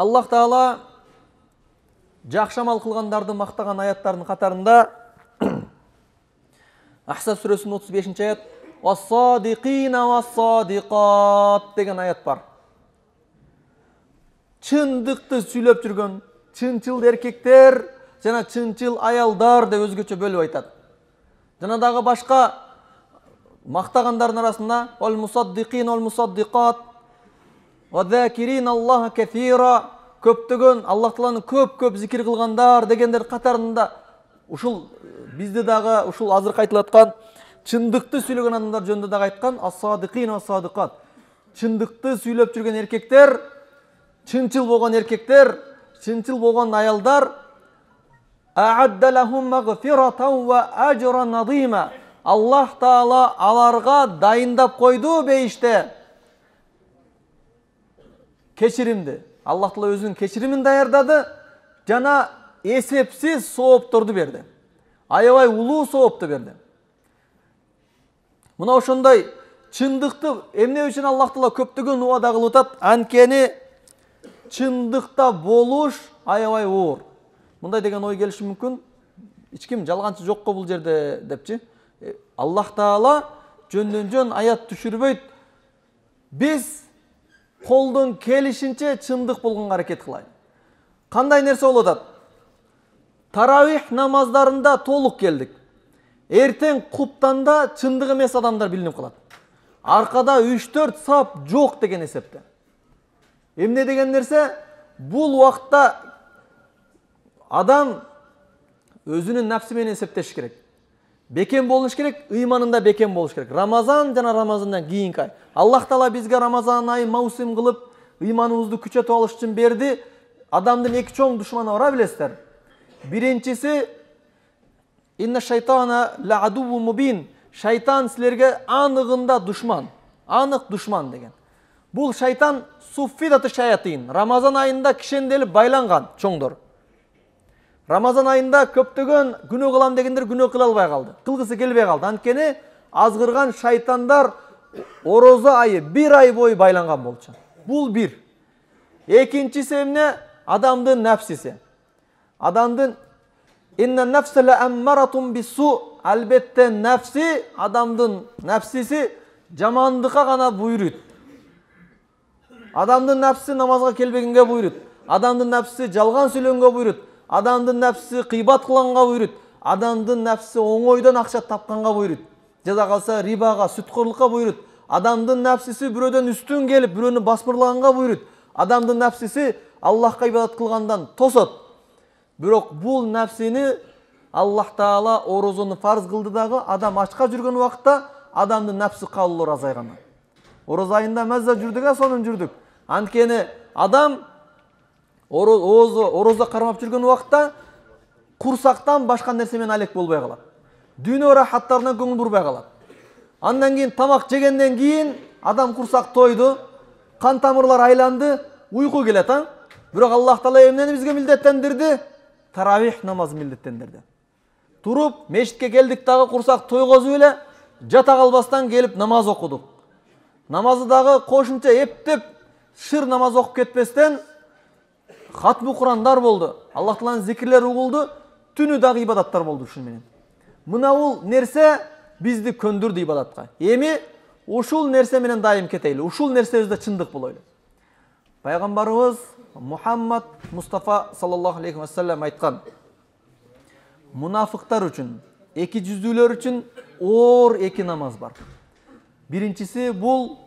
Аллах Таала жакшы амал кылгандарды мактаган аяттардын катарында Ахзаб сүрөсүнүн 35-аят «Вас-садиқина вас-садиқат» деген аят бар. Чындыкты сүйлөп жүргөн чынчыл эркектер жана чынчыл аялдар деп өзгөчө бөлүп айтат. Жана дагы башка мактагандардын арасында «Вал-мусаддиқин вал-мусаддиқат ва-закирин Аллаха кафира» көптөгөн Аллах Тааланы көп зикир кылгандар дегендер катарында ушул бизде дагы ушул азыр айтылаткан чындыкты сүйлөгөн адамдар жөнүндө дагы айткан ас-садиқин ва-садиқат. Чындыкты сүйлөп жүргөн эркектер, чынчыл болгон эркектер, чынчыл болгон аялдар а'адда лахум магфиратан ва ажран азима. Аллах Таала аларга дайындап койду бейиште кечиримди. Аллах Таала өзүнүн кечиримин даярдады жана эсепсиз соопторду берди. Аябай улуу соопту берди. Мына ошондой чындыкты эмне үчүн Аллах Таала көптөгөн убада кылып атат? Анткени чындыкта болуш аябай оор. Мындай деген ой келиши мүмкүн. Эч ким жалганчы жокко бул жерде депчи. Аллах Таала жөндөн-жөн аят түшүрбөйт. Биз колдон келишинче чындык болгонго аракет кылайлы. Кандай нерсе болуп атат? Таравих намаздарында толук келдик. Эртең куптанда чындык эмес адамдар билинип калат. Аркада 3-4 сап жок деген эсепте. Эмне деген нерсе? Бул убакта адам өзүнүн напсы менен эсептеш керек. Бекем болуш керек, ыйманында бекем болуш керек. Рамазан жана Рамазандан кийинки ай. Аллах Таала бизге Рамазан айы маусим кылып, ыйманыбызды күчөтүп алыш үчүн берди. Адамдын эки чоң душманы бар, билесиздер. Биринчиси инна шайтана ла-адувву мубин. Шайтан силерге аныгында душман. Анык душман деген. Бул шайтан суффидаты шаятин. Рамазан айында кишенделип байланган чоңдор. Рамазан айында көптөгөн күнөө кылам дегендер күнөө кыла албай калды. Кылгысы келбей калды. Анткени азгырган шайтандар орозо айы 1 ай бою байланган болчу. Бул бир. Экинчиси эмне? Адамдын напсиси. Адамдын инна нафса ла аммаратун бису. Албетте напси, адамдын напсиси жамандыкка гана буйрут. Адамдын напсиси намазга келбегенге буйрут. Адамдын напсиси жалган сүйлөнгөнгө буйрут. Адамдын напсиси кыйбат кылганга буйрут. Адамдын напсиси оңойдон акча тапканга буйрут. Жада калса рибага, сүткөрлүккө буйрут. Адамдын напсиси бирөөдөн үстүн келип, бирөөнү басмырлаганга буйрут. Адамдын напсиси Аллахка ибадат кылгандан тосот. Бирок бул напсини Аллах Таала орозону фарз кылды дагы, адам ачка жүргөн убакта адамдын напсы калуулары азайган. Орозо айында маза жүрдүк, сонун жүрдүк. Анткени адам орозо кармап жүргөн убакта курсактан башка нерсе менен алек болбой калат. Дүйнө рахаттарынан көңүл бурбай калат. Андан кийин тамак жегенден кийин адам курсак тойду, кан тамырлар айланды, уйку келет, Бирок Аллах Таала эмнени бизге милдеттендирди? Таравих намазын милдеттендирди. Туруп, мешитке келдик дагы курсак тойгозуп эле, жата калбастан келип намаз окудук. Намазды дагы кошумча эптеп, шыр намаз окуп кетпестен хатмы Курандар болду. Аллах Тааланын зикирлери угулду, түнү дагы ибадаттар болду ушун менен. Мына бул нерсе бизди көндүрдү ибадатка. Эми ушул нерсе менен дайым кетейли. Ушул нерсебизде чындык болойлу. Пайгамбарыбыз Мухаммад Мустафа саллаллаху алейхи ва саллям айткан: мунафыктар үчүн, эки жүздүүлөр үчүн оор эки намаз бар. Биринчиси бул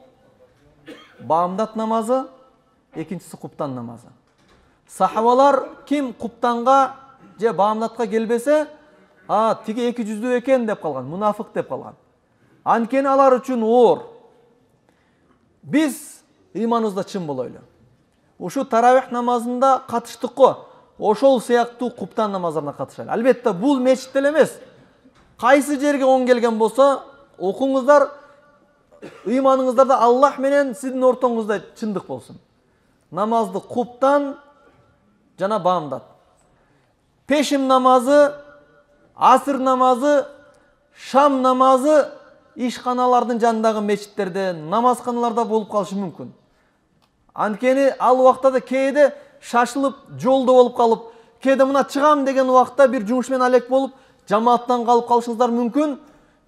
баамдат намазы, экинчиси куптан намазы. Сахабалар ким куптанга же баамдатка келбесе, тиги эки жүздүү экен деп калган, мунафык деп калган. Анткени алар үчүн оор. Биз ыйманыбызда чын болойлу. Ушу таравих намазында катыштык го. Ошол сыяктуу куптан намаздарына катышайлы. Албетте бул мечитте эмес. Кайсы жерге оң келген болсо, окуңуздар, ыйманыңыздарда Аллах менен сиздин ортоңузда чындык болсун. Намазды куптан жана баамдат. Пешим намазы, асыр намазы, шам намазы ишканалардын жанындагы мечиттерде, намазканаларда болуп калышы мүмкүн. Анткени ал убакта да кээде шашылып, жолда болуп калып, кээде мына чыгам деген убакта бир жумуш менен алек болуп, жамааттан калып калышыңыздар мүмкүн.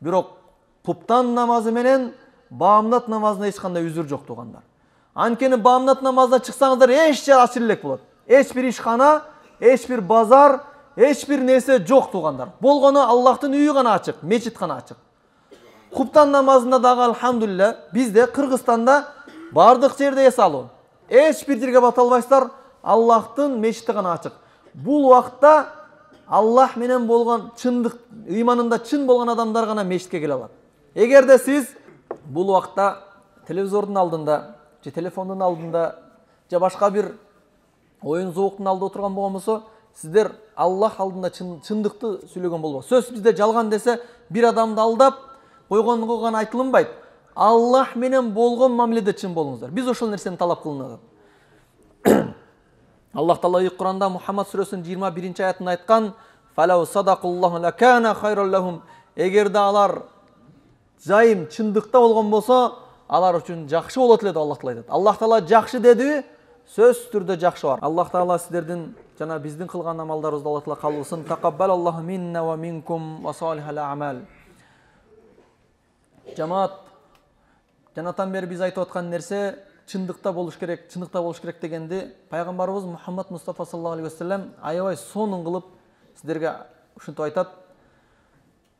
Бирок куптан намазы менен баамдат намазына эч кандай үзүр жок туугандар. Анткени баамдат намазына чыксаңыздар эч жер ачык элек болот. Эч бир ишкана, эч бир базар, эч бир нерсе жок туугандар. Болгону Аллахтын үйү гана ачык, мечит гана ачык. Куптан намазында дагы алхамдулилля бизде Кыргызстанда бардык жерде эс алуу. Эч бир жерге бата албайсыздар, Аллахтын мечити гана ачык. Бул убакта Аллах менен болгон чындык, ыйманында чын болгон адамдар гана мечитке келе алат. Эгерде сиз бул убакта телевизордун алдында, же телефондун алдында, же башка бир оюн зооктун алдында отурган болгон болсо, сиздер Аллах алдында чындыкты сүйлөгөн болбос. Сөз бизде жалган десе, бир адамды алдап койгонго гана айтылынбайт. Аллах менен болгон мамиледе чын болуңуздар. Биз ошол нерсени талап кылынат. Аллах Таала Кур'анда Мухаммад сүрөсүнүн 21 аятында айткан: "Фалау садакуллаху лакана хайрал лахум". Эгерде алар жайым чындыкта болгон болсо, алар үчүн жакшы болот эле деп Аллах Таала айтат. Аллах Таала жакшы деди, сөз түрдө жакшы бар. Аллах Таала сиздердин жана биздин кылган амалдарыбызды Аллах Таала кабыл кылсын. Такаббалаллаху минна ва минкум ва салихал амал. Жамаат, жанатан бери биз айтып аткан нерсе чындыкта болуш керек, чындыкта болуш керек дегенди пайгамбарыбыз Мухаммад Мустафа саллаллаху алейхи ва саллям аябай сонун кылып сиздерге ушинтип айтат: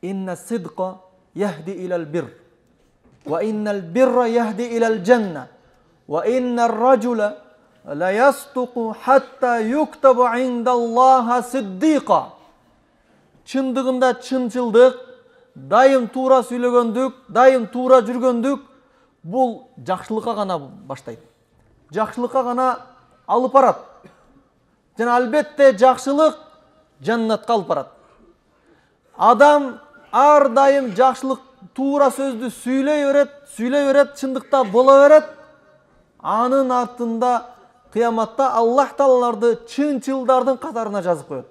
"Инна сидqa yahdi ilal bir wa innal birra yahdi ilal janna wa innar rajula la yastuqu hatta yuktabu indallaha siddiqa." Чындыгында чынчылдык, дайым туура сүйлөгөндүк, дайым туура жүргөндүк бул жакшылыкка гана баштайт. Жакшылыкка гана алып барат. Жана албетте жакшылык жаннатка алып барат. Адам ар дайым жакшылык, туура сөздү сүйлөй берет, чындыкта боло берет. Анын артында кыяматта Аллах Тааларды чынчылдардын катарына жазып коет.